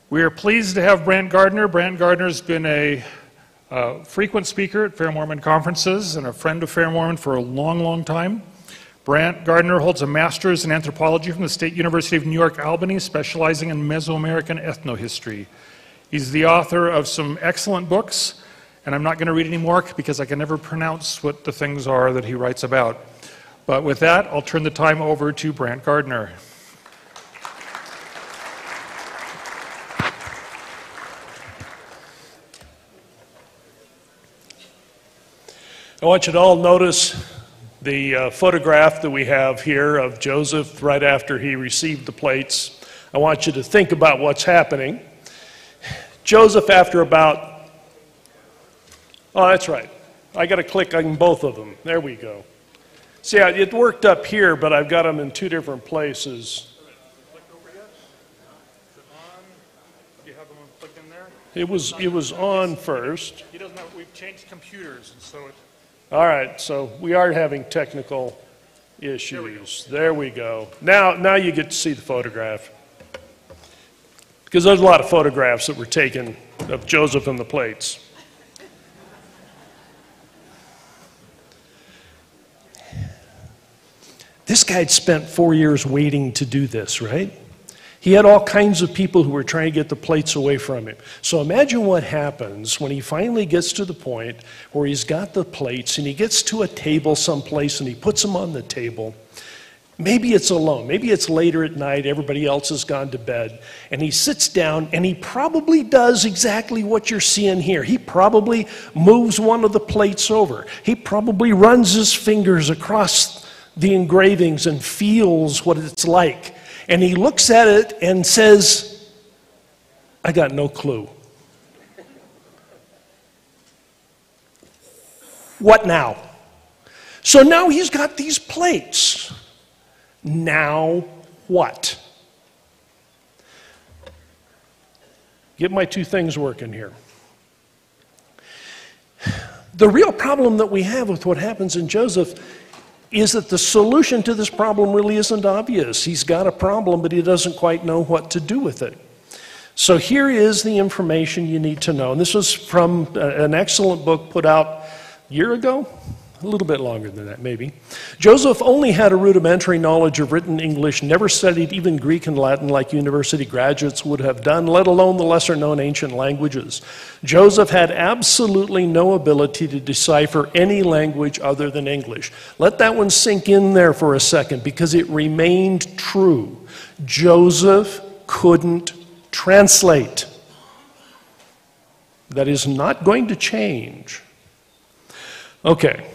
We are pleased to have Brant Gardner. Brant Gardner's been a frequent speaker at Fair Mormon conferences and a friend of Fair Mormon for a long, long time. Brant Gardner holds a master's in anthropology from the State University of New York, Albany, specializing in Mesoamerican ethnohistory. He's the author of some excellent books, and I'm not going to read any more because I can never pronounce what the things are that he writes about. But with that, I'll turn the time over to Brant Gardner. I want you to all notice the photograph that we have here of Joseph right after he received the plates. I want you to think about what's happening. Joseph, after about, oh, that's right. I got to click on both of them. There we go. See, it worked up here, but I've got them in two different places. It was on first. He doesn't know. We've changed computers, and so it's... All right, so we are having technical issues. There we go. Now you get to see the photograph. Because there's a lot of photographs that were taken of Joseph and the plates. This guy'd spent 4 years waiting to do this, right? He had all kinds of people who were trying to get the plates away from him. So imagine what happens when he finally gets to the point where he's got the plates and he gets to a table someplace and he puts them on the table. Maybe it's alone. Maybe it's later at night. Everybody else has gone to bed. And he sits down and he probably does exactly what you're seeing here. He probably moves one of the plates over. He probably runs his fingers across the engravings and feels what it's like. And he looks at it and says, I got no clue. What now? So now he's got these plates. Now what? Get my two things working here. The real problem that we have with what happens in Joseph is that the solution to this problem really isn't obvious. He's got a problem, but he doesn't quite know what to do with it. So here is the information you need to know. And this was from an excellent book put out a year ago, a little bit longer than that maybe. Joseph only had a rudimentary knowledge of written English, never studied even Greek and Latin like university graduates would have done, let alone the lesser-known ancient languages. Joseph had absolutely no ability to decipher any language other than English. Let that one sink in there for a second because it remained true. Joseph couldn't translate. That is not going to change. Okay.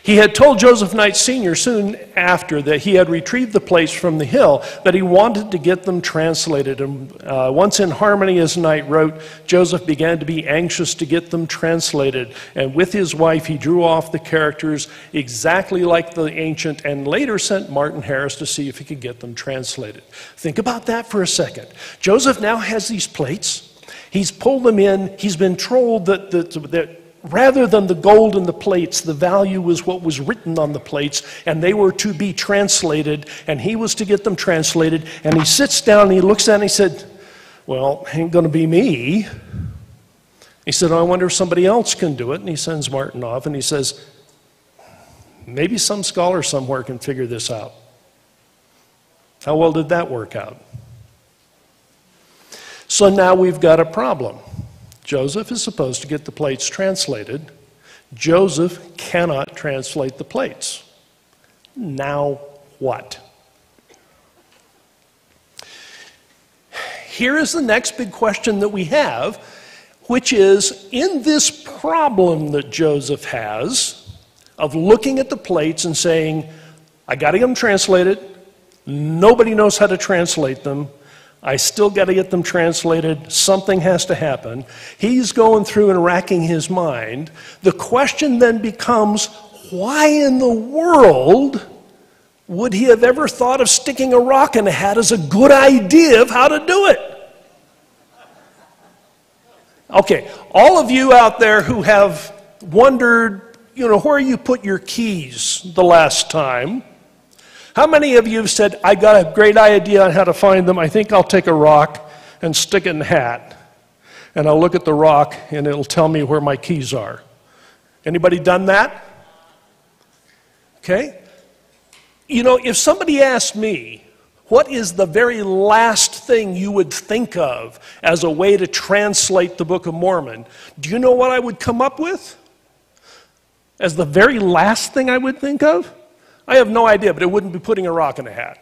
He had told Joseph Knight Sr. soon after that he had retrieved the plates from the hill, that he wanted to get them translated. And once in harmony, as Knight wrote, Joseph began to be anxious to get them translated. And with his wife, he drew off the characters exactly like the ancient and later sent Martin Harris to see if he could get them translated. Think about that for a second. Joseph now has these plates. He's pulled them in. He's been told that rather than the gold in the plates, the value was what was written on the plates, and they were to be translated, and he was to get them translated. And he sits down and he looks at it and he said, well, ain't going to be me. He said, I wonder if somebody else can do it. And he sends Martin off and he says, maybe some scholar somewhere can figure this out. How well did that work out? So now we've got a problem. Joseph is supposed to get the plates translated. Joseph cannot translate the plates. Now what? Here is the next big question that we have, which is, in this problem that Joseph has of looking at the plates and saying, I got to get them translated, nobody knows how to translate them, I still got to get them translated. Something has to happen. He's going through and racking his mind. The question then becomes, why in the world would he have ever thought of sticking a rock in a hat as a good idea of how to do it? Okay, all of you out there who have wondered, where you put your keys the last time, How many of you have said, I got a great idea on how to find them, I think I'll take a rock and stick it in the hat, and I'll look at the rock and it'll tell me where my keys are. Anybody done that? Okay? You know, if somebody asked me, what is the very last thing you would think of as a way to translate the Book of Mormon? Do you know what I would come up with? As the very last thing I would think of? I have no idea, but it wouldn't be putting a rock in a hat.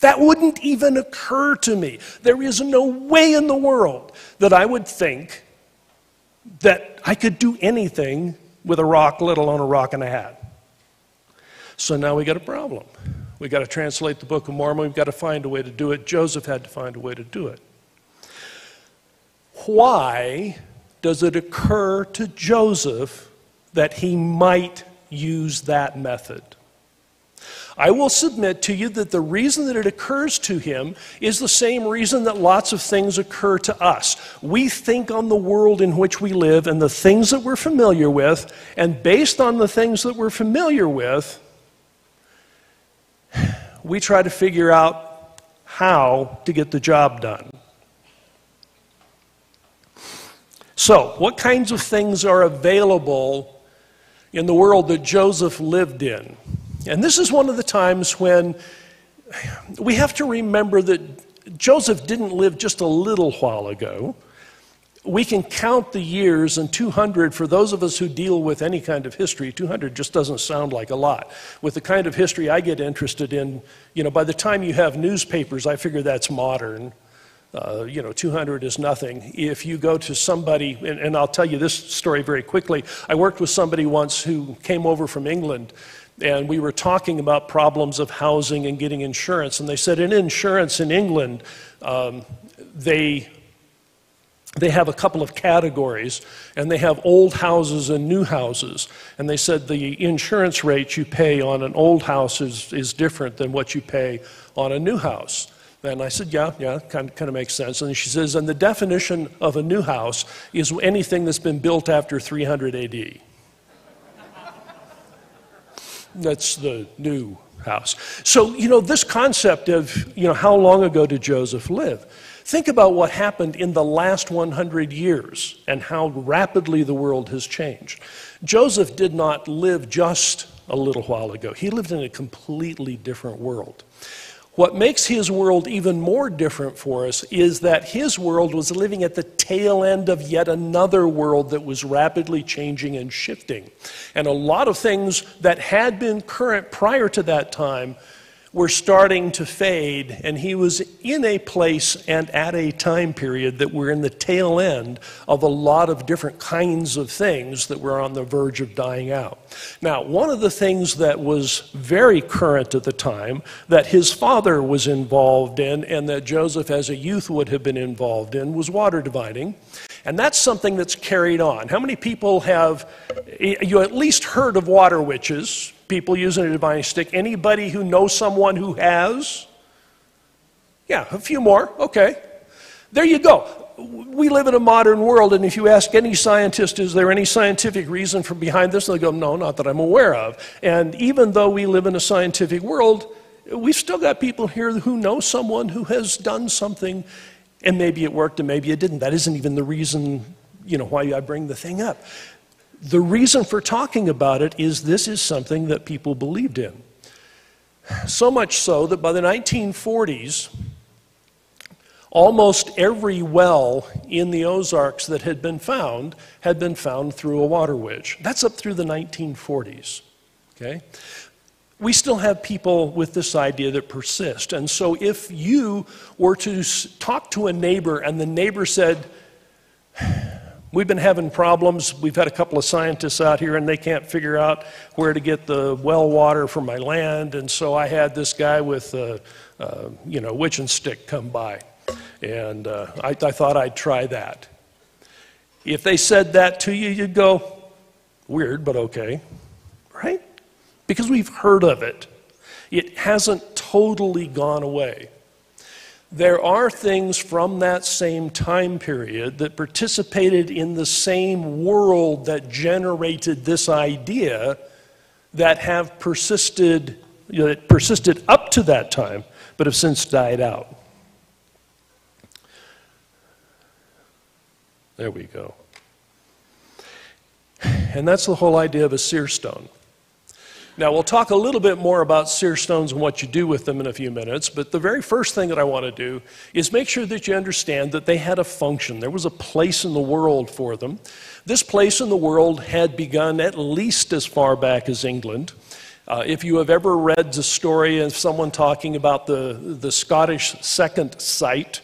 That wouldn't even occur to me. There is no way in the world that I would think that I could do anything with a rock, let alone a rock and a hat. So now we got a problem. We got to translate the Book of Mormon. We've got to find a way to do it. Joseph had to find a way to do it. Why does it occur to Joseph that he might use that method? I will submit to you that the reason that it occurs to him is the same reason that lots of things occur to us. We think on the world in which we live and the things that we're familiar with, and based on the things that we're familiar with, we try to figure out how to get the job done. So, what kinds of things are available in the world that Joseph lived in? And this is one of the times when we have to remember that Joseph didn't live just a little while ago. We can count the years, and 200, for those of us who deal with any kind of history, 200 just doesn't sound like a lot. With the kind of history I get interested in, you know, by the time you have newspapers, I figure that's modern. 200 is nothing. If you go to somebody, and I'll tell you this story very quickly. I worked with somebody once who came over from England, and we were talking about problems of housing and getting insurance. And they said in insurance in England, they have a couple of categories, and they have old houses and new houses. And they said the insurance rate you pay on an old house is different than what you pay on a new house. And I said, yeah, kind of makes sense. And she says, and the definition of a new house is anything that's been built after 300 AD. That's the new house. So, this concept of, how long ago did Joseph live? Think about what happened in the last 100 years and how rapidly the world has changed. Joseph did not live just a little while ago. He lived in a completely different world. What makes his world even more different for us is that his world was living at the tail end of yet another world that was rapidly changing and shifting. And a lot of things that had been current prior to that time were starting to fade, and he was in a place and at a time period that were in the tail end of a lot of different kinds of things that were on the verge of dying out. Now, one of the things that was very current at the time that his father was involved in and that Joseph as a youth would have been involved in was water dividing. And that's something that's carried on. How many people have you at least heard of water witches? People using a divining stick. Anybody who knows someone who has? Yeah, a few more. Okay. There you go. We live in a modern world, and if you ask any scientist, is there any scientific reason for behind this? They'll go, no, not that I'm aware of. And even though we live in a scientific world, we've still got people here who know someone who has done something, and maybe it worked and maybe it didn't. That isn't even the reason, why I bring the thing up. The reason for talking about it is this is something that people believed in. So much so that by the 1940s, almost every well in the Ozarks that had been found through a water witch. That's up through the 1940s, okay? We still have people with this idea that persist. And so if you were to talk to a neighbor and the neighbor said, we've been having problems. We've had a couple of scientists out here, and they can't figure out where to get the well water for my land. And so I had this guy with a witching stick come by, and I thought I'd try that. If they said that to you, you'd go, weird, but okay, right? Because we've heard of it. It hasn't totally gone away. There are things from that same time period that participated in the same world that generated this idea that have persisted, that persisted up to that time, but have since died out. There we go. And that's the whole idea of a seer stone. Now, we'll talk a little bit more about seer stones and what you do with them in a few minutes, but the very first thing that I want to do is make sure that you understand that they had a function. There was a place in the world for them. This place in the world had begun at least as far back as England. If you have ever read the story of someone talking about the Scottish second sight,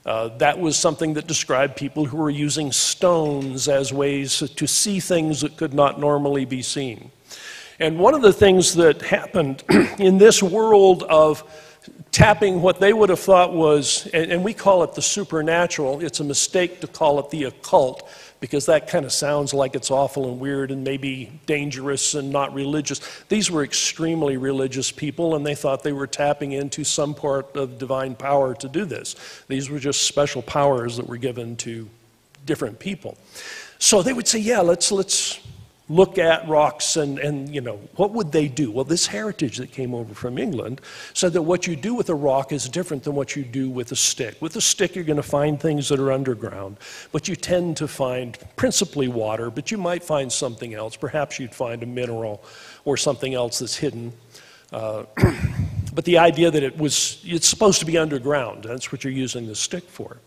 that was something that described people who were using stones as ways to see things that could not normally be seen. And one of the things that happened in this world of tapping what they would have thought was, and we call it the supernatural, it's a mistake to call it the occult, because that kind of sounds like it's awful and weird and maybe dangerous and not religious. These were extremely religious people, and they thought they were tapping into some part of divine power to do this. These were just special powers that were given to different people. So they would say, yeah, let's look at rocks and you know, what would they do? Well, this heritage that came over from England said that what you do with a rock is different than what you do with a stick. With a stick, you're going to find things that are underground, but you tend to find principally water, but you might find something else. Perhaps you'd find a mineral or something else that's hidden. But the idea that it's supposed to be underground, that's what you're using the stick for.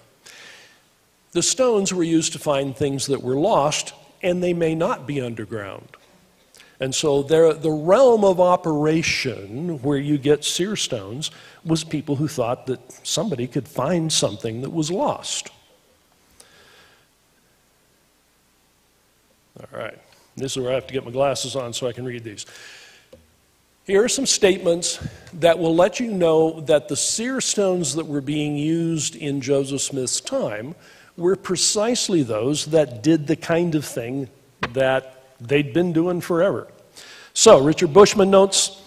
The stones were used to find things that were lost, and they may not be underground. And so the realm of operation where you get seer stones was people who thought that somebody could find something that was lost. All right, this is where I have to get my glasses on so I can read these. Here are some statements that will let you know that the seer stones that were being used in Joseph Smith's time were precisely those that did the kind of thing that they'd been doing forever. So, Richard Bushman notes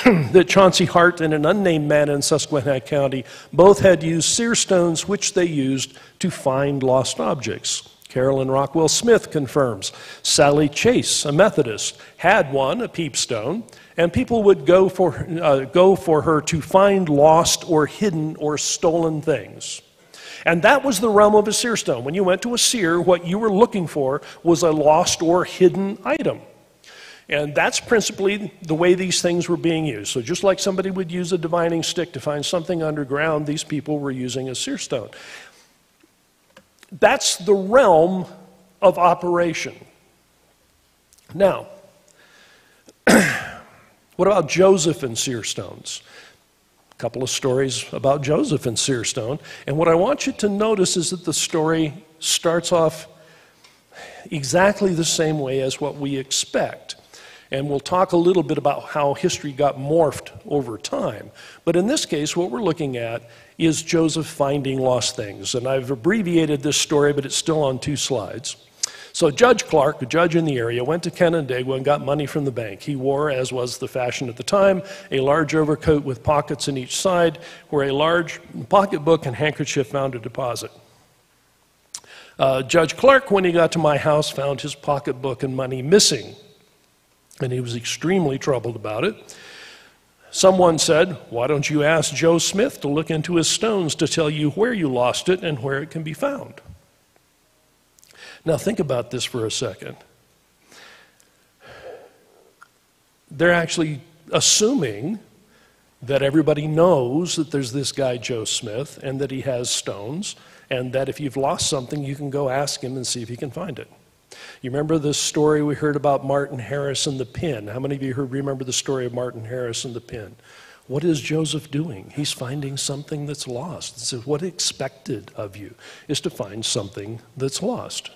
that Chauncey Hart and an unnamed man in Susquehanna County both had used seer stones which they used to find lost objects. Carolyn Rockwell Smith confirms. Sally Chase, a Methodist, had one, a peepstone, and people would go for her to find lost or hidden or stolen things. And that was the realm of a seer stone. When you went to a seer, what you were looking for was a lost or hidden item. And that's principally the way these things were being used. So just like somebody would use a divining stick to find something underground, these people were using a seer stone. That's the realm of operation. Now, what about Joseph and seer stones? A couple of stories about Joseph and seer stone. And what I want you to notice is that the story starts off exactly the same way as what we expect. And we'll talk a little bit about how history got morphed over time. But in this case, what we're looking at is Joseph finding lost things. And I've abbreviated this story, but it's still on 2 slides. So Judge Clark, a judge in the area, went to Canandaigua and got money from the bank. He wore, as was the fashion at the time, a large overcoat with pockets in each side, where a large pocketbook and handkerchief found a deposit. Judge Clark, when he got to my house, found his pocketbook and money missing, and he was extremely troubled about it. Someone said, "Why don't you ask Joe Smith to look into his stones to tell you where you lost it and where it can be found?" Now think about this for a second. They're actually assuming that everybody knows that there's this guy Joe Smith and that he has stones, and that if you've lost something, you can go ask him and see if he can find it. You remember the story we heard about Martin Harris and the pin? How many of you remember the story of Martin Harris and the pin? What is Joseph doing? He's finding something that's lost. So what expected of you is to find something that's lost.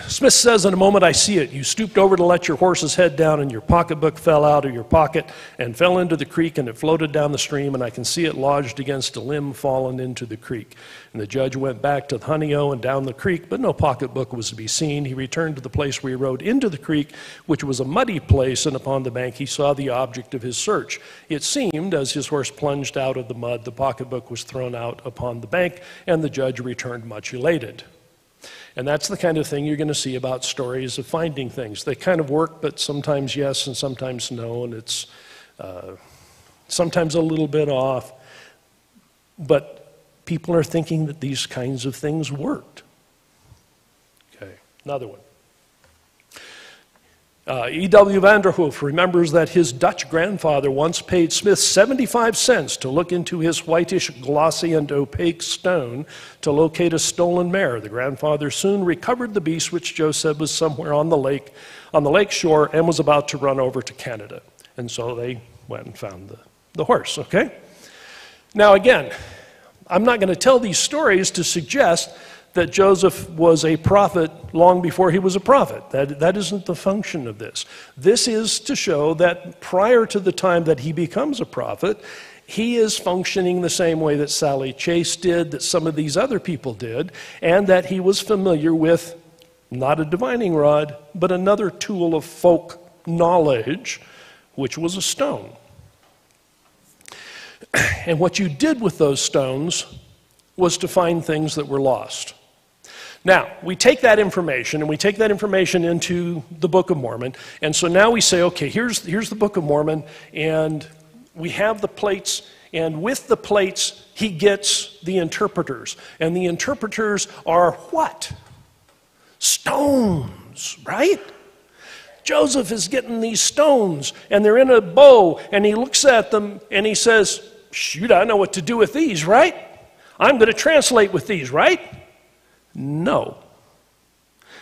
Smith says, "In a moment I see it. You stooped over to let your horse's head down, and your pocketbook fell out of your pocket and fell into the creek, and it floated down the stream, and I can see it lodged against a limb fallen into the creek." And the judge went back to the Honeyo and down the creek, but no pocketbook was to be seen. He returned to the place where he rode into the creek, which was a muddy place, and upon the bank he saw the object of his search. It seemed, as his horse plunged out of the mud, the pocketbook was thrown out upon the bank, and the judge returned much elated. And that's the kind of thing you're going to see about stories of finding things. They kind of work, but sometimes yes and sometimes no, and it's sometimes a little bit off. But people are thinking that these kinds of things worked. Okay, another one. E.W. Vanderhoof remembers that his Dutch grandfather once paid Smith 75 cents to look into his whitish, glossy, and opaque stone to locate a stolen mare. The grandfather soon recovered the beast, which Joe said was somewhere on the lake shore, and was about to run over to Canada. And so they went and found the horse, okay? Now again, I'm not going to tell these stories to suggest that Joseph was a prophet long before he was a prophet. That isn't the function of this. This is to show that prior to the time that he becomes a prophet, he is functioning the same way that Sally Chase did, that some of these other people did, and that he was familiar with not a divining rod, but another tool of folk knowledge, which was a stone. And what you did with those stones was to find things that were lost. Now, we take that information, and we take that information into the Book of Mormon, and so now we say, okay, here's the Book of Mormon, and we have the plates, and with the plates, he gets the interpreters. And the interpreters are what? Stones, right? Joseph is getting these stones, and they're in a bow, and he looks at them, and he says, shoot, I know what to do with these, right? I'm going to translate with these, right? No,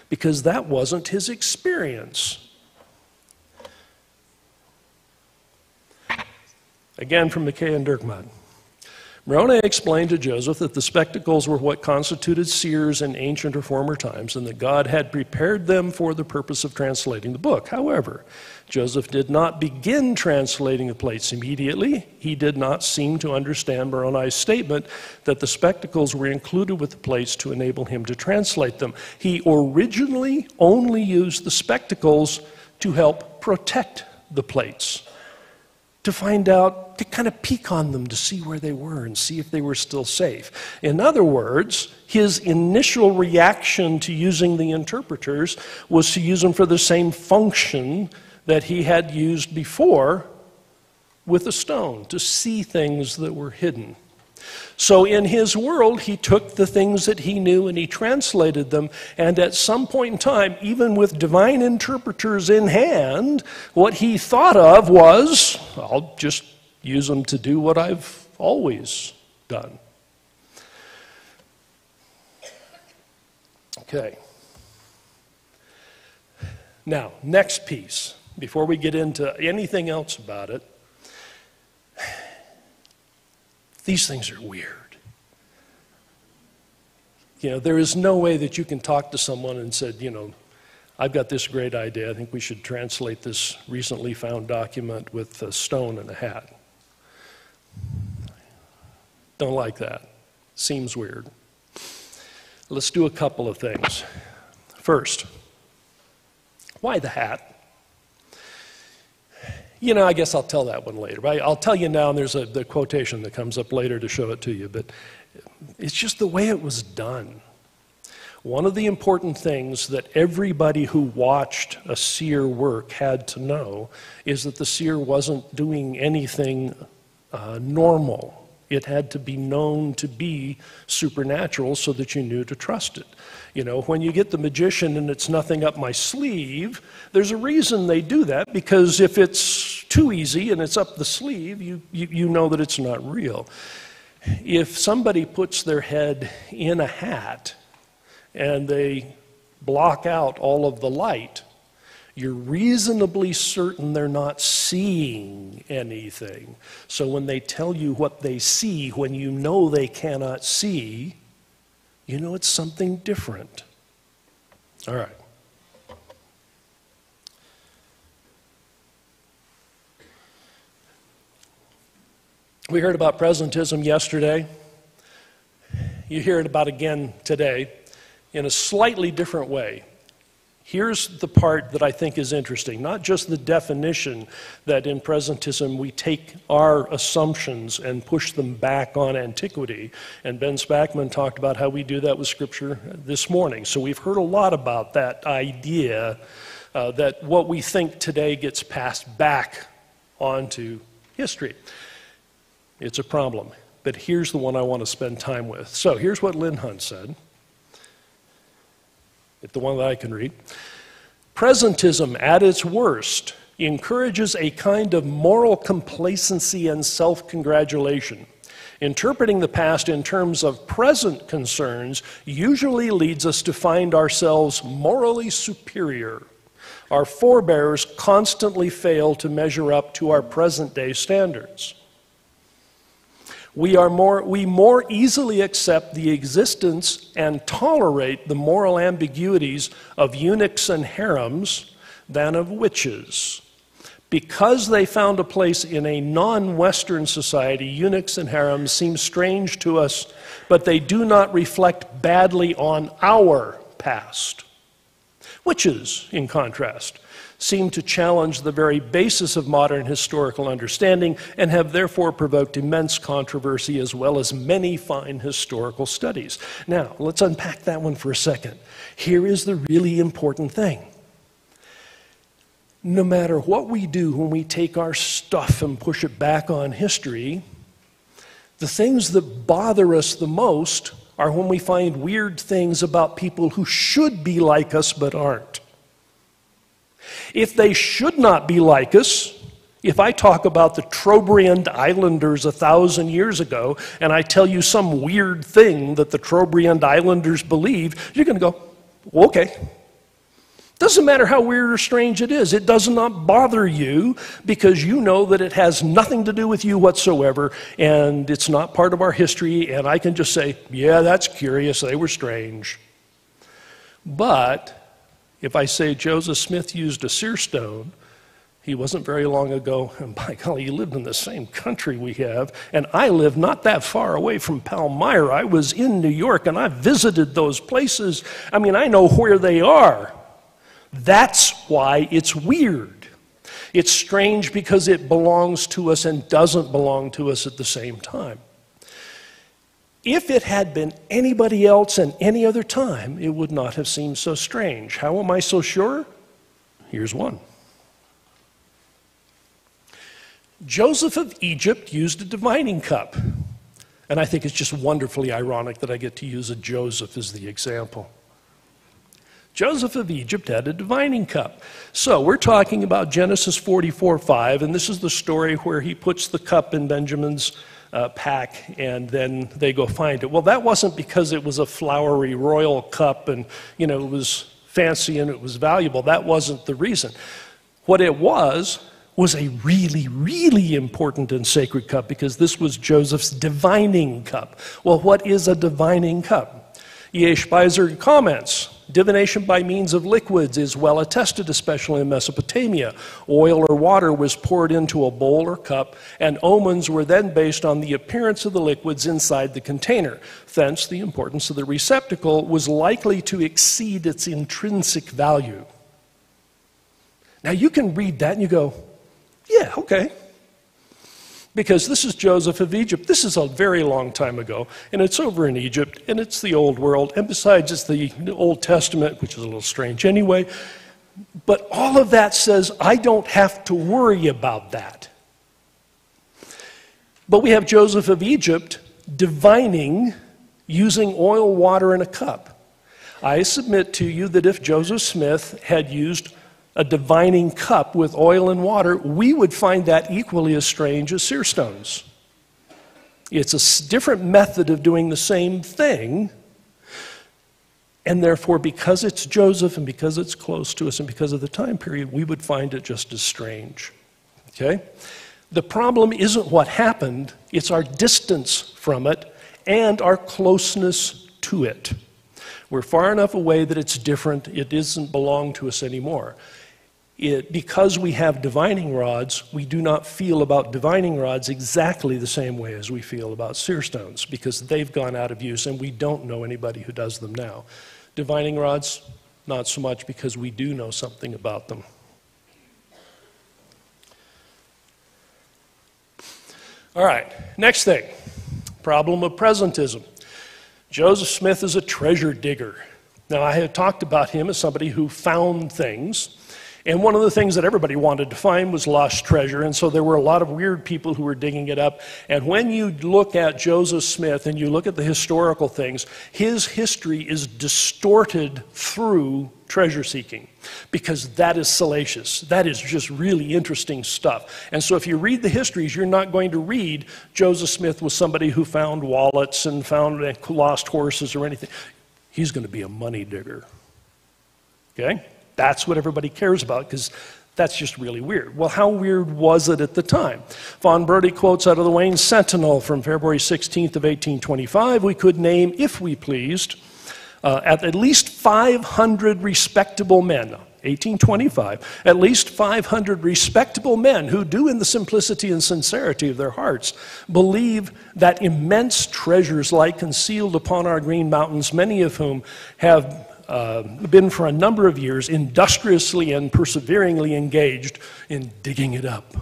because that wasn't his experience. Again from McKay and Dirkmud. Moroni explained to Joseph that the spectacles were what constituted seers in ancient or former times, and that God had prepared them for the purpose of translating the book. However, Joseph did not begin translating the plates immediately. He did not seem to understand Moroni's statement that the spectacles were included with the plates to enable him to translate them. He originally only used the spectacles to help protect the plates, to find out, to kind of peek on them to see where they were and see if they were still safe. In other words, his initial reaction to using the interpreters was to use them for the same function that he had used before with a stone, to see things that were hidden. So in his world, he took the things that he knew and he translated them, and at some point in time, even with divine interpreters in hand, what he thought of was, I'll just use them to do what I've always done. Okay. Now, next piece, before we get into anything else about it, these things are weird. You know, there is no way that you can talk to someone and said, you know, I've got this great idea. I think we should translate this recently found document with a stone and a hat. Don't like that. Seems weird. Let's do a couple of things. First, why the hat? You know, I guess I'll tell that one later. But I'll tell you now, and there's the quotation that comes up later to show it to you, but it's just the way it was done. One of the important things that everybody who watched a seer work had to know is that the seer wasn't doing anything normal. It had to be known to be supernatural so that you knew to trust it. You know, when you get the magician and it's nothing up my sleeve, there's a reason they do that, because if it's too easy and it's up the sleeve, you know that it's not real. If somebody puts their head in a hat and they block out all of the light, you're reasonably certain they're not seeing anything. So when they tell you what they see, when you know they cannot see, you know it's something different. All right. We heard about presentism yesterday. You hear it about again today in a slightly different way. Here's the part that I think is interesting, not just the definition that in presentism we take our assumptions and push them back on antiquity, and Ben Spackman talked about how we do that with Scripture this morning. So we've heard a lot about that idea that what we think today gets passed back onto history. It's a problem. but here's the one I want to spend time with. So here's what Lynn Hunt said. It's the one that I can read. Presentism, at its worst, encourages a kind of moral complacency and self-congratulation. Interpreting the past in terms of present concerns usually leads us to find ourselves morally superior. Our forebears constantly fail to measure up to our present-day standards. We more easily accept the existence and tolerate the moral ambiguities of eunuchs and harems than of witches. Because they found a place in a non-Western society, eunuchs and harems seem strange to us, but they do not reflect badly on our past. Witches, in contrast, seem to challenge the very basis of modern historical understanding and have therefore provoked immense controversy as well as many fine historical studies. Now, let's unpack that one for a second. Here is the really important thing. No matter what we do when we take our stuff and push it back on history, the things that bother us the most are when we find weird things about people who should be like us but aren't. If they should not be like us, if I talk about the Trobriand Islanders 1,000 years ago and I tell you some weird thing that the Trobriand Islanders believe, you're going to go, well, okay. Doesn't matter how weird or strange it is. It does not bother you because you know that it has nothing to do with you whatsoever and it's not part of our history, and I can just say, yeah, that's curious, they were strange. But if I say Joseph Smith used a seer stone, he wasn't very long ago, and by golly, he lived in the same country we have, and I live not that far away from Palmyra. I was in New York and I visited those places. I mean, I know where they are. That's why it's weird. It's strange because it belongs to us and doesn't belong to us at the same time. If it had been anybody else and any other time, it would not have seemed so strange. How am I so sure? Here's one. Joseph of Egypt used a divining cup. And I think it's just wonderfully ironic that I get to use a Joseph as the example. Joseph of Egypt had a divining cup. So we're talking about Genesis 44:5, and this is the story where he puts the cup in Benjamin's pack, and then they go find it. Well, that wasn't because it was a flowery royal cup and, you know, it was fancy and it was valuable. That wasn't the reason. What it was a really, really important and sacred cup because this was Joseph's divining cup. Well, what is a divining cup? E.A. Speiser comments, divination by means of liquids is well attested, especially in Mesopotamia. Oil or water was poured into a bowl or cup, and omens were then based on the appearance of the liquids inside the container. Thence, the importance of the receptacle was likely to exceed its intrinsic value. Now, you can read that and you go, yeah, okay. Because this is Joseph of Egypt. This is a very long time ago, and it's over in Egypt, and it's the old world, and besides, it's the Old Testament, which is a little strange anyway. But all of that says I don't have to worry about that. But we have Joseph of Egypt divining using oil, water, and a cup. I submit to you that if Joseph Smith had used a divining cup with oil and water, we would find that equally as strange as seer stones. It's a different method of doing the same thing, and therefore, because it's Joseph and because it's close to us and because of the time period, we would find it just as strange. Okay? The problem isn't what happened, it's our distance from it and our closeness to it. We're far enough away that it's different, it doesn't belong to us anymore. Because we have divining rods, we do not feel about divining rods exactly the same way as we feel about seer stones, because they've gone out of use and we don't know anybody who does them now. Divining rods, not so much, because we do know something about them. All right, next thing, problem of presentism. Joseph Smith is a treasure digger. Now, I had talked about him as somebody who found things, And one of the things that everybody wanted to find was lost treasure, and so there were a lot of weird people who were digging it up. And when you look at Joseph Smith and you look at the historical things, his history is distorted through treasure seeking, because that is salacious. That is just really interesting stuff. And so if you read the histories, you're not going to read Joseph Smith was somebody who found wallets and found lost horses or anything. He's going to be a money digger. Okay? That's what everybody cares about, because that's just really weird. Well, how weird was it at the time? Von Brody quotes out of the Wayne Sentinel from February 16th of 1825, we could name, if we pleased, at least 500 respectable men, 1825, at least 500 respectable men who do in the simplicity and sincerity of their hearts believe that immense treasures lie concealed upon our green mountains, many of whom have been for a number of years industriously and perseveringly engaged in digging it up.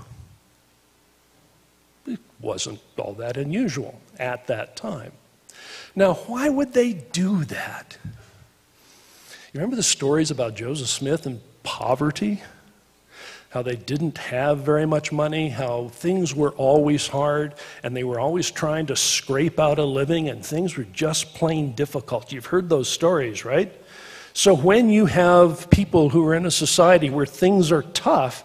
It wasn't all that unusual at that time. Now, why would they do that? You remember the stories about Joseph Smith and poverty? How they didn't have very much money, how things were always hard, and they were always trying to scrape out a living, and things were just plain difficult. You've heard those stories, right? So when you have people who are in a society where things are tough,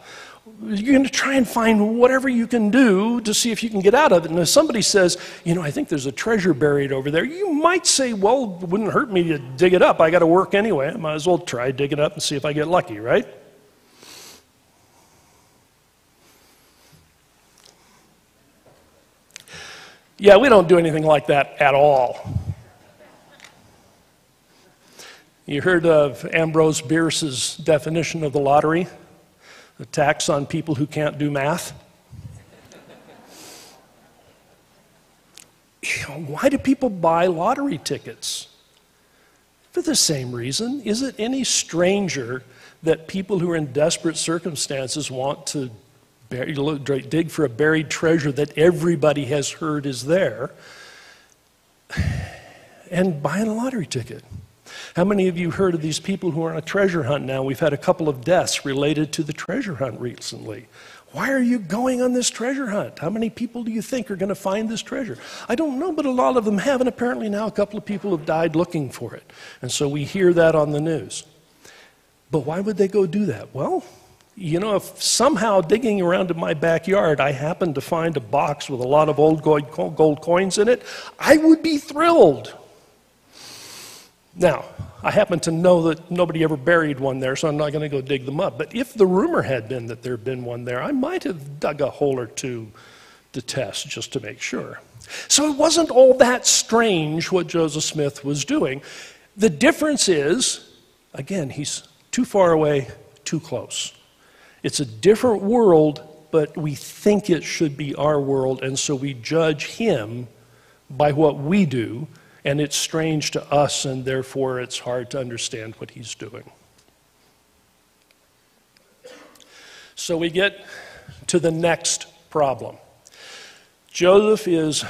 you're going to try and find whatever you can do to see if you can get out of it. And if somebody says, you know, I think there's a treasure buried over there, you might say, well, it wouldn't hurt me to dig it up. I got to work anyway. I might as well try dig it up and see if I get lucky, right? Yeah, we don't do anything like that at all. You heard of Ambrose Bierce's definition of the lottery? The tax on people who can't do math. Why do people buy lottery tickets? For the same reason. Is it any stranger that people who are in desperate circumstances want to dig for a buried treasure that everybody has heard is there and buy a lottery ticket? How many of you heard of these people who are on a treasure hunt now? We've had a couple of deaths related to the treasure hunt recently. Why are you going on this treasure hunt? How many people do you think are going to find this treasure? I don't know, but a lot of them have, and apparently now a couple of people have died looking for it. And so we hear that on the news. But why would they go do that? Well, you know, if somehow digging around in my backyard I happen to find a box with a lot of old gold coins in it, I would be thrilled. Now, I happen to know that nobody ever buried one there, so I'm not going to go dig them up. But if the rumor had been that there had been one there, I might have dug a hole or two to test just to make sure. So it wasn't all that strange what Joseph Smith was doing. The difference is, again, he's too far away, too close. It's a different world, but we think it should be our world, and so we judge him by what we do. And it's strange to us, and therefore it's hard to understand what he's doing. So we get to the next problem. Joseph is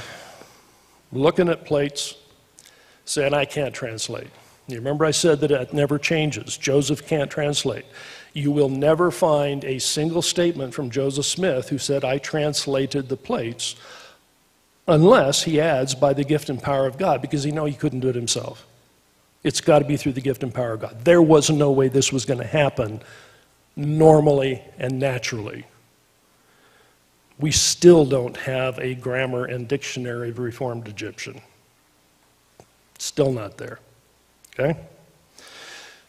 looking at plates, saying, I can't translate. You remember I said that it never changes. Joseph can't translate. You will never find a single statement from Joseph Smith who said, I translated the plates, unless he adds by the gift and power of God, because he couldn't do it himself. It's got to be through the gift and power of God. There was no way this was going to happen normally and naturally. We still don't have a grammar and dictionary of Reformed Egyptian. Still not there. Okay?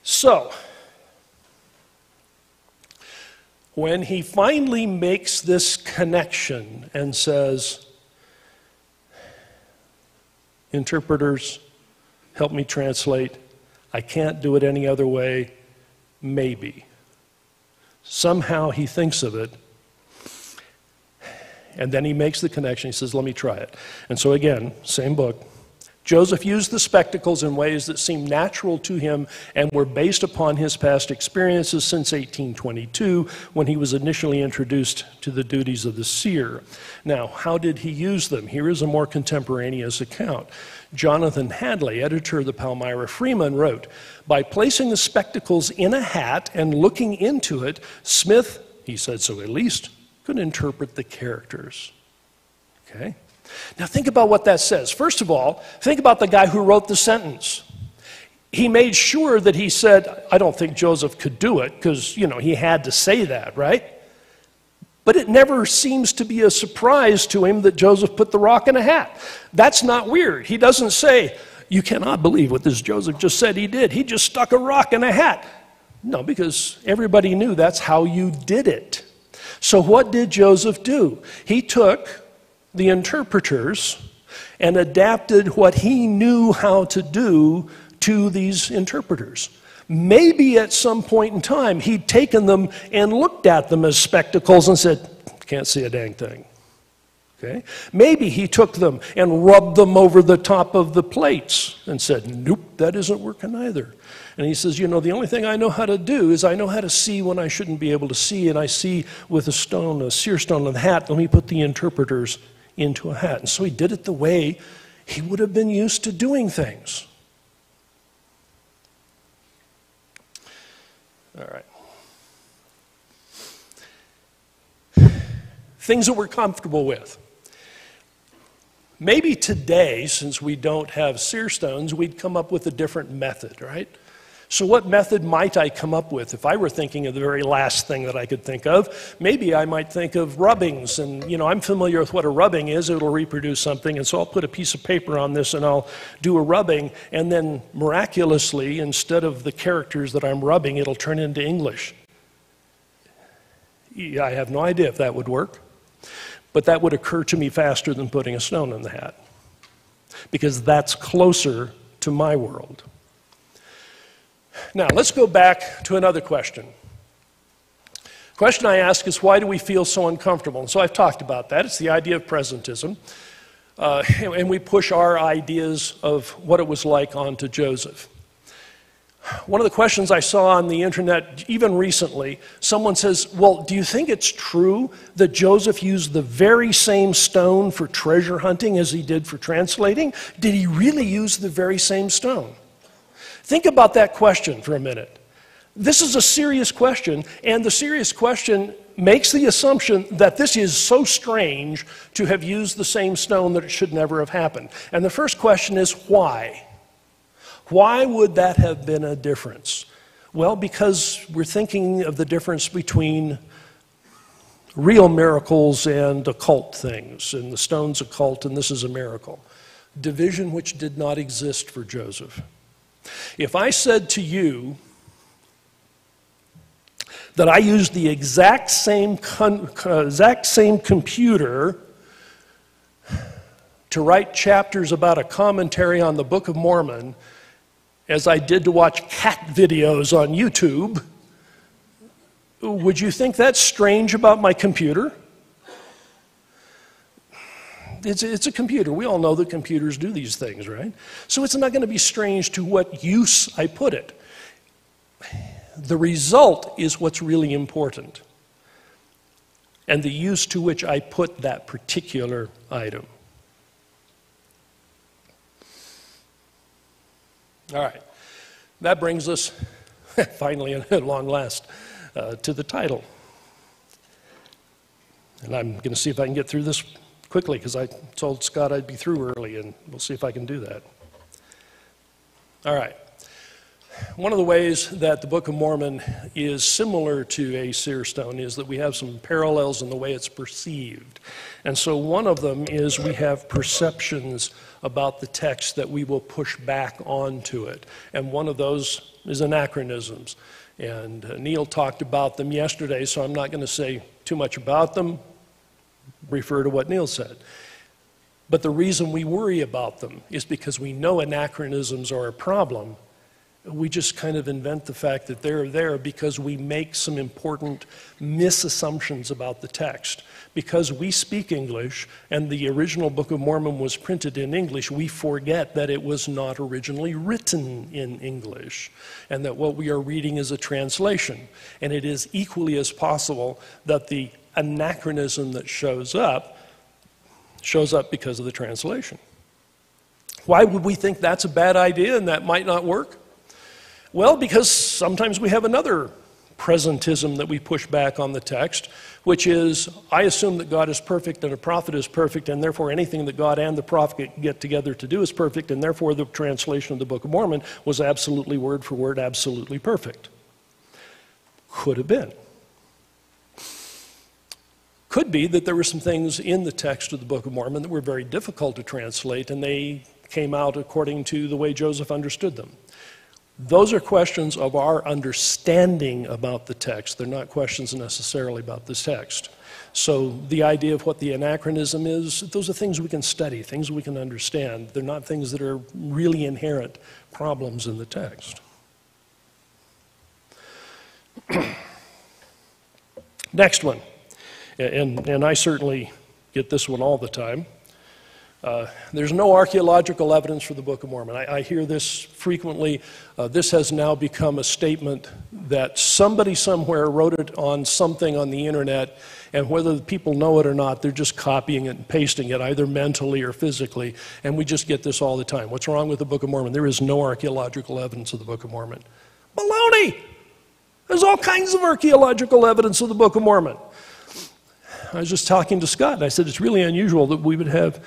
So, when he finally makes this connection and says, interpreters, help me translate. I can't do it any other way. Maybe. Somehow he thinks of it, and then he makes the connection. He says, let me try it. And so again, same book, Joseph used the spectacles in ways that seemed natural to him and were based upon his past experiences since 1822, when he was initially introduced to the duties of the seer. Now, how did he use them? Here is a more contemporaneous account. Jonathan Hadley, editor of the Palmyra Freeman, wrote, "By placing the spectacles in a hat and looking into it, Smith, he said so at least, could interpret the characters." Okay? Now think about what that says. First of all, think about the guy who wrote the sentence. He made sure that he said, I don't think Joseph could do it, because, he had to say that, right? But it never seems to be a surprise to him that Joseph put the rock in a hat. That's not weird. He doesn't say, you cannot believe what this Joseph just said he did. He just stuck a rock in a hat. No, because everybody knew that's how you did it. So what did Joseph do? He took the interpreters and adapted what he knew how to do to these interpreters. Maybe at some point in time he'd taken them and looked at them as spectacles and said, can't see a dang thing. Okay? Maybe he took them and rubbed them over the top of the plates and said, nope, that isn't working either. And he says, the only thing I know how to do is I know how to see when I shouldn't be able to see, and I see with a stone, a seer stone in the hat. Let me put the interpreters into a hat. And so he did it the way he would have been used to doing things. All right. Things that we're comfortable with. Maybe today, since we don't have seer stones, we'd come up with a different method, right? So what method might I come up with? If I were thinking of the very last thing that I could think of, maybe I might think of rubbings. And, I'm familiar with what a rubbing is. It'll reproduce something. And so I'll put a piece of paper on this and I'll do a rubbing. And then miraculously, instead of the characters that I'm rubbing, it'll turn into English. I have no idea if that would work. But that would occur to me faster than putting a stone in the hat, because that's closer to my world. Now, let's go back to another question. The question I ask is, why do we feel so uncomfortable? And so I've talked about that. It's the idea of presentism. And we push our ideas of what it was like onto Joseph. One of the questions I saw on the internet, even recently, someone says, well, do you think it's true that Joseph used the very same stone for treasure hunting as he did for translating? Did he really use the very same stone? Think about that question for a minute. This is a serious question, and the serious question makes the assumption that this is so strange to have used the same stone that it should never have happened. And the first question is, why? Why would that have been a difference? Well, because we're thinking of the difference between real miracles and occult things, and the stone's occult and this is a miracle. Division which did not exist for Joseph. If I said to you that I used the exact same computer to write chapters about a commentary on the Book of Mormon as I did to watch cat videos on YouTube, would you think that's strange about my computer? It's a computer. We all know that computers do these things, right? So it's not going to be strange to what use I put it. The result is what's really important, and the use to which I put that particular item. All right, that brings us, finally at long last, to the title. And I'm going to see if I can get through this quickly, because I told Scott I'd be through early, and we'll see if I can do that. All right. One of the ways that the Book of Mormon is similar to a seer stone is that we have some parallels in the way it's perceived. And so one of them is we have perceptions about the text that we will push back onto it. And one of those is anachronisms. And Neil talked about them yesterday, so I'm not going to say too much about them. Refer to what Neil said. But the reason we worry about them is because we know anachronisms are a problem, We just kind of invent the fact that they're there because we make some important misassumptions about the text. Because we speak English and the original Book of Mormon was printed in English, we forget that it was not originally written in English and that what we are reading is a translation. And it is equally as possible that the anachronism that shows up because of the translation. Why would we think that's a bad idea and that might not work? Well, because sometimes we have another presentism that we push back on the text, which is, I assume that God is perfect and a prophet is perfect, and therefore anything that God and the prophet get together to do is perfect, and therefore the translation of the Book of Mormon was absolutely word for word, absolutely perfect. Could have been. Could be that there were some things in the text of the Book of Mormon that were very difficult to translate, and they came out according to the way Joseph understood them. Those are questions of our understanding about the text. They're not questions necessarily about the text. So the idea of what the anachronism is, those are things we can study, things we can understand. They're not things that are really inherent problems in the text. Next one, and I certainly get this one all the time. There's no archaeological evidence for the Book of Mormon. I hear this frequently. This has now become a statement that somebody somewhere wrote it on something on the internet, and whether the people know it or not, they're just copying it and pasting it, either mentally or physically, and we just get this all the time. What's wrong with the Book of Mormon? There is no archaeological evidence of the Book of Mormon. Baloney! There's all kinds of archaeological evidence of the Book of Mormon. I was just talking to Scott, and I said it's really unusual that we would have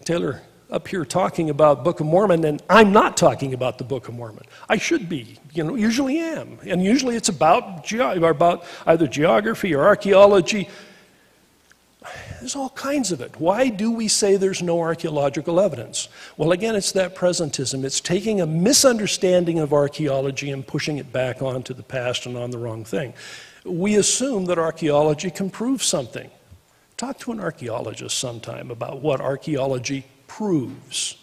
Taylor up here talking about Book of Mormon, and I'm not talking about the Book of Mormon. I should be, usually am. And usually it's about either geography or archaeology. There's all kinds of it. Why do we say there's no archaeological evidence? Well, again, it's that presentism. It's taking a misunderstanding of archaeology and pushing it back onto the past and on the wrong thing. We assume that archaeology can prove something. Talk to an archaeologist sometime about what archaeology proves.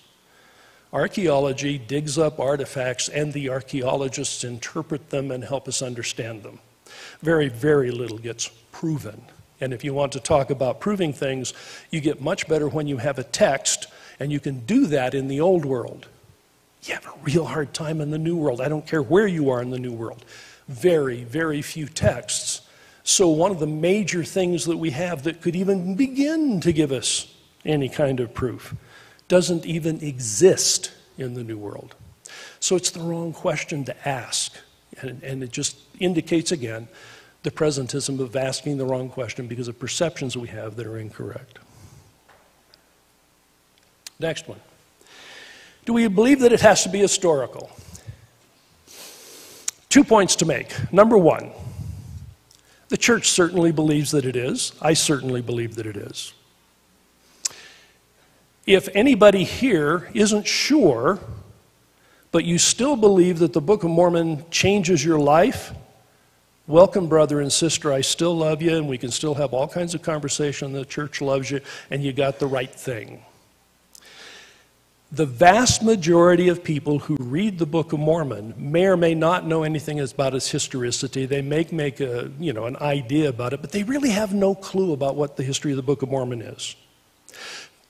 Archaeology digs up artifacts and the archaeologists interpret them and help us understand them. Very, very little gets proven. And if you want to talk about proving things, you get much better when you have a text, and you can do that in the old world. You have a real hard time in the new world. I don't care where you are in the new world. Very, very few texts. So one of the major things that we have that could even begin to give us any kind of proof doesn't even exist in the New World. So it's the wrong question to ask. And it just indicates, again, the presentism of asking the wrong question because of perceptions we have that are incorrect. Next one. Do we believe that it has to be historical? 2 points to make. Number one, the church certainly believes that it is. I certainly believe that it is. If anybody here isn't sure, but you still believe that the Book of Mormon changes your life, welcome, brother and sister. I still love you, and we can still have all kinds of conversation. The church loves you, and you got the right thing. The vast majority of people who read the Book of Mormon may or may not know anything about its historicity. They may make an idea about it, but they really have no clue about what the history of the Book of Mormon is.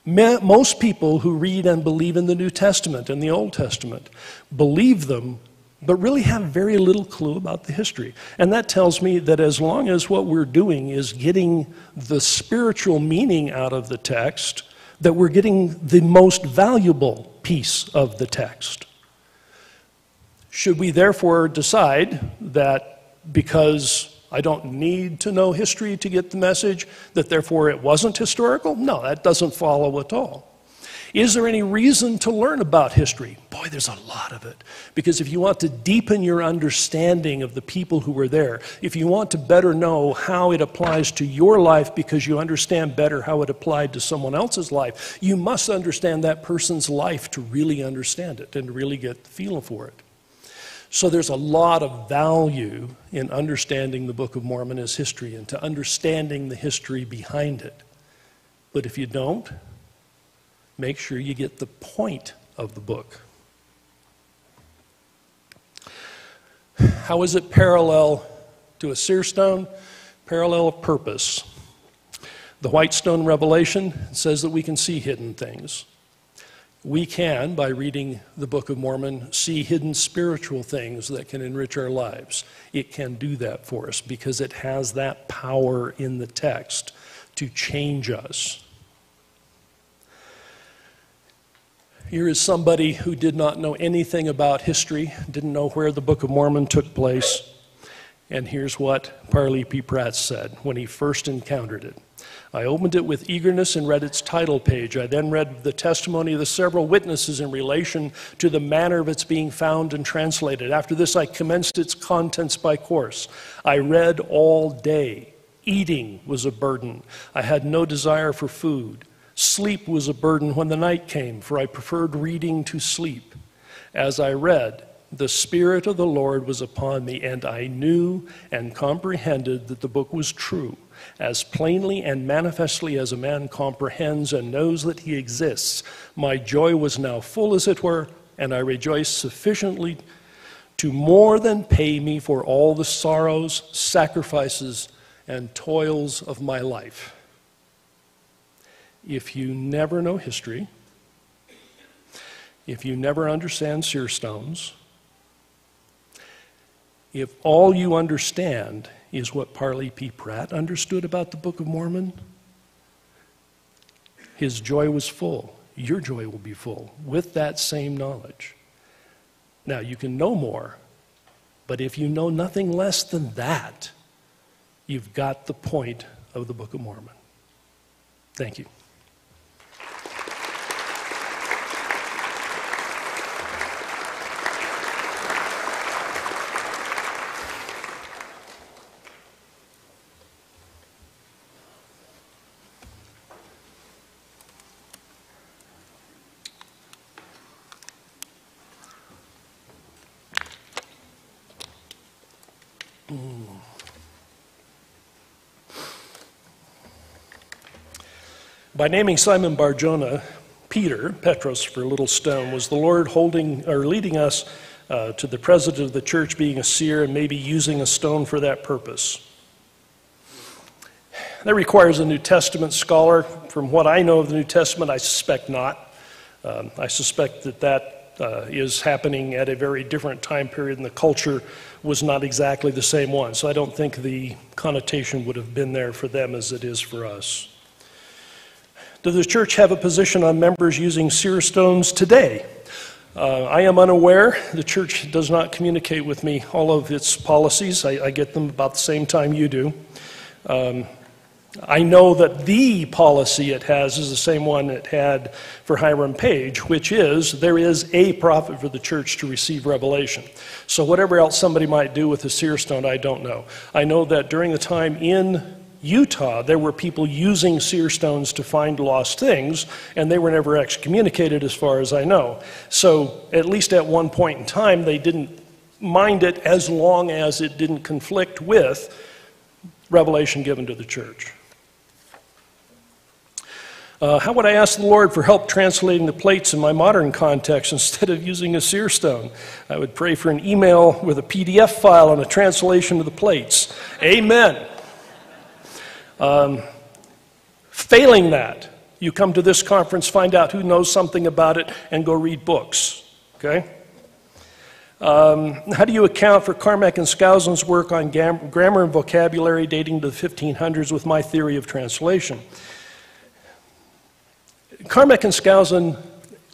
Most people who read and believe in the New Testament and the Old Testament believe them, but really have very little clue about the history. And that tells me that as long as what we're doing is getting the spiritual meaning out of the text, that we're getting the most valuable piece of the text. Should we therefore decide that because I don't need to know history to get the message, that therefore it wasn't historical? No, that doesn't follow at all. Is there any reason to learn about history? Boy, there's a lot of it. Because if you want to deepen your understanding of the people who were there, if you want to better know how it applies to your life because you understand better how it applied to someone else's life, you must understand that person's life to really understand it and to really get the feel for it. So there's a lot of value in understanding the Book of Mormon as history and to understanding the history behind it. But if you don't, make sure you get the point of the book. How is it parallel to a seer stone? Parallel of purpose. The white stone revelation says that we can see hidden things. We can, by reading the Book of Mormon, see hidden spiritual things that can enrich our lives. It can do that for us because it has that power in the text to change us. Here is somebody who did not know anything about history, didn't know where the Book of Mormon took place, and here's what Parley P. Pratt said when he first encountered it. I opened it with eagerness and read its title page. I then read the testimony of the several witnesses in relation to the manner of its being found and translated. After this, I commenced its contents by course. I read all day. Eating was a burden. I had no desire for food. Sleep was a burden when the night came, for I preferred reading to sleep. As I read, the Spirit of the Lord was upon me, and I knew and comprehended that the book was true, as plainly and manifestly as a man comprehends and knows that he exists. My joy was now full, as it were, and I rejoiced sufficiently to more than pay me for all the sorrows, sacrifices, and toils of my life. If you never know history, if you never understand seer stones, if all you understand is what Parley P. Pratt understood about the Book of Mormon, his joy was full. Your joy will be full with that same knowledge. Now, you can know more, but if you know nothing less than that, you've got the point of the Book of Mormon. Thank you. By naming Simon Bar-Jonah Peter, Petros for little stone, was the Lord leading us to the president of the church being a seer and maybe using a stone for that purpose? That requires a New Testament scholar. From what I know of the New Testament, I suspect not. I suspect that is happening at a very different time period, and the culture was not exactly the same one. So I don't think the connotation would have been there for them as it is for us. Does the church have a position on members using seer stones today? I am unaware. The church does not communicate with me all of its policies. I get them about the same time you do. I know that the policy it has is the same one it had for Hiram Page, which is there is a prophet for the church to receive revelation. So whatever else somebody might do with the seer stone, I don't know. I know that during the time in Utah, there were people using seer stones to find lost things, and they were never excommunicated as far as I know. So at least at one point in time, they didn't mind it as long as it didn't conflict with revelation given to the church. How would I ask the Lord for help translating the plates in my modern context instead of using a seer stone? I would pray for an email with a PDF file on a translation of the plates. Amen. Failing that, you come to this conference, find out who knows something about it, and go read books. Okay? How do you account for Carmack and Skousen's work on grammar and vocabulary dating to the 1500s with my theory of translation? Carmack and Skousen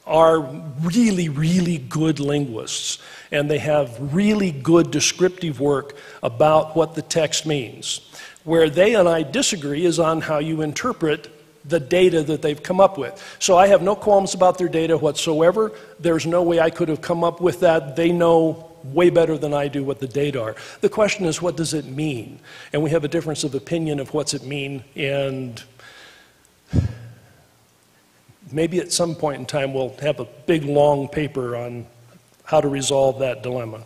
are really, really good linguists, and they have really good descriptive work about what the text means. Where they and I disagree is on how you interpret the data that they've come up with. So I have no qualms about their data whatsoever. There's no way I could have come up with that. They know way better than I do what the data are. The question is, what does it mean? And we have a difference of opinion of what's it mean, and maybe at some point in time we'll have a big long paper on how to resolve that dilemma.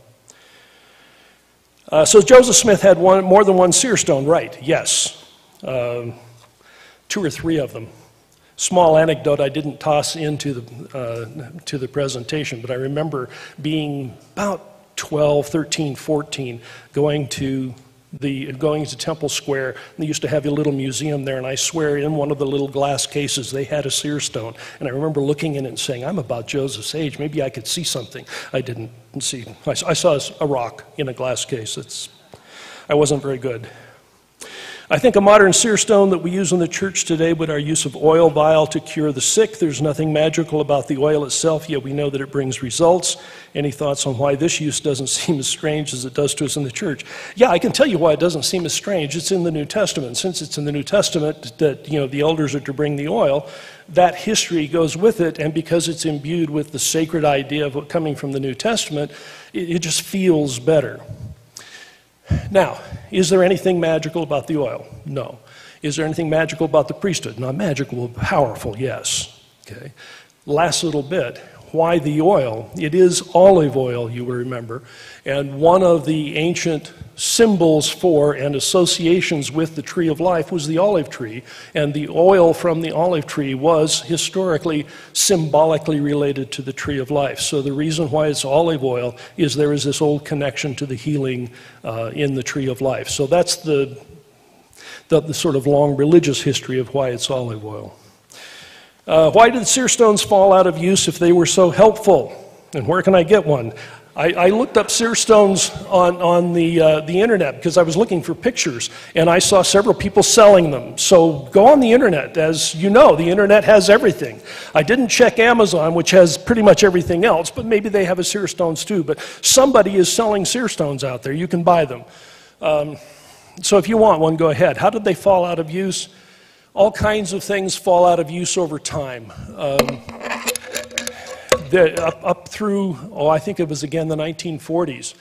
So Joseph Smith had more than one seer stone, right? Yes. 2 or 3 of them. Small anecdote I didn't toss into the presentation, but I remember being about 12, 13, 14, going to Temple Square. They used to have a little museum there, and I swear in one of the little glass cases they had a seer stone. And I remember looking in it and saying, I'm about Joseph's age, maybe I could see something. I didn't see. I saw a rock in a glass case. I wasn't very good. I think a modern seer stone that we use in the church today would our use of oil vial to cure the sick. There's nothing magical about the oil itself, yet we know that it brings results. Any thoughts on why this use doesn't seem as strange as it does to us in the church? Yeah, I can tell you why it doesn't seem as strange. It's in the New Testament. Since it's in the New Testament that the elders are to bring the oil, that history goes with it, and because it's imbued with the sacred idea of what coming from the New Testament, it just feels better. Now, is there anything magical about the oil? No. Is there anything magical about the priesthood? Not magical, but powerful, yes. Okay. Last little bit, why the oil? It is olive oil, you will remember, and one of the ancient symbols for and associations with the tree of life was the olive tree, and the oil from the olive tree was historically symbolically related to the tree of life. So the reason why it's olive oil is there is this old connection to the healing in the tree of life. So that's the sort of long religious history of why it's olive oil. Why did seer stones fall out of use if they were so helpful? And where can I get one? I looked up seer stones on the internet because I was looking for pictures, and I saw several people selling them. So go on the internet. As you know, the internet has everything. I didn't check Amazon, which has pretty much everything else, but maybe they have a seer stones too. But somebody is selling seer stones out there. You can buy them. So if you want one, go ahead. How did they fall out of use? All kinds of things fall out of use over time. Up through, I think it was again the 1940s,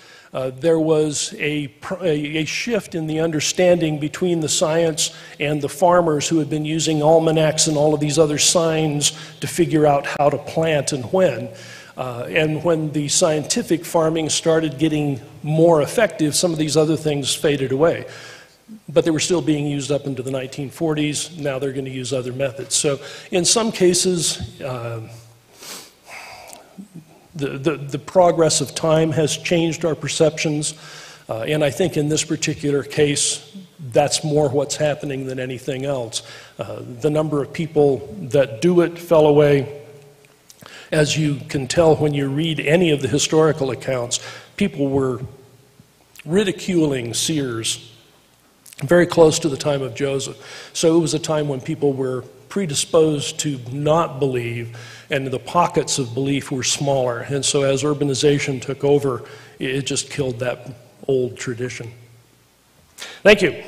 there was a shift in the understanding between the science and the farmers who had been using almanacs and all of these other signs to figure out how to plant and when. And when the scientific farming started getting more effective, some of these other things faded away. But they were still being used up into the 1940s. Now they're going to use other methods. So in some cases, the progress of time has changed our perceptions. And I think in this particular case, that's more what's happening than anything else. The number of people that do it fell away. As you can tell when you read any of the historical accounts, people were ridiculing seers very close to the time of Joseph. So it was a time when people were predisposed to not believe, and the pockets of belief were smaller. And so as urbanization took over, it just killed that old tradition. Thank you.